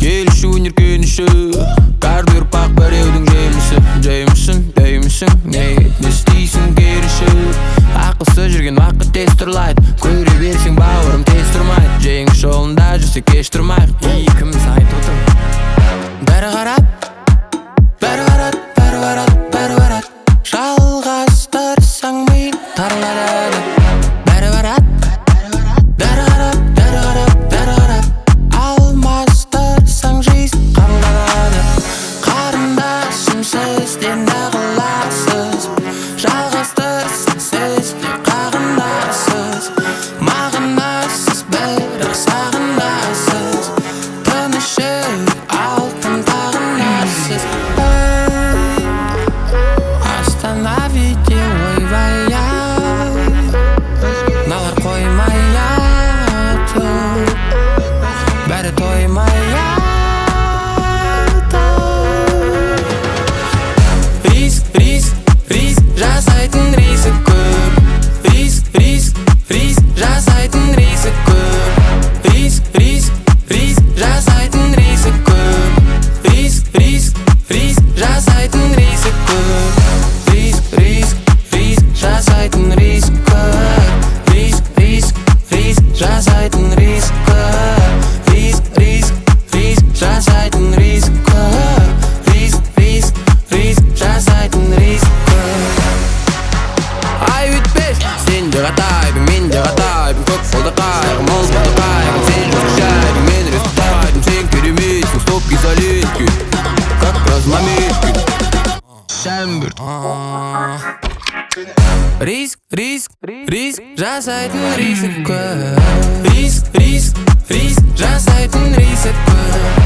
келішу өнеркеніші Бәрді ұрпақ біреудің жемісі Жеймісің, деймісің, не істейсің керіші Ақылсы жүрген уақыт тез тұрлайды Көре берсең бауырым тез тұрмайды Жеңіс жолында жүрсе кеш тұрмайық Екіміз айтып отыр Бәрі қарат, бәрі қарат, бәрі қарат, бәрі қарат Жалғастырсаң ми тарылады Бәрі қарат, бәрі қарат, бәрі қарат, бәрі қарат Алмастырсаң жизнь қабылданады Қарындасым сізден ағыласыз Жалғастырсаң сіз де қағынасыз Мағынасыз бірақ сағынасыз Тынышы алтын тағынасыз Остановите ойбай-ай Налар қоймай-ай Бәрі тоймай-ай Риск, риск, риск Жасайтын риск көп Риск, риск, риск Жасайтын риск көп Риск, риск, риск Жасайтын риск көп Риск, риск, риск Жасайтын риск көп Риск, риск, риск Жасайтын риск көп Риск, риск, риск Жасайтын риск көп Риск, риск, риск Жасайтын риск көп Риск, риск, риск Жасайтын риск көп Ай өтпес Сен де қатайдың, мен де қатайдың Көп болды қайғым, мол болды қайғым Сен жүзік жайдың, мен рестайдым Сен керемейсің, стопки залетки Как размамешки Сән бір Риск, риск, риск Жасайтын риск көп Риск, риск, риск Жасайтын риск көп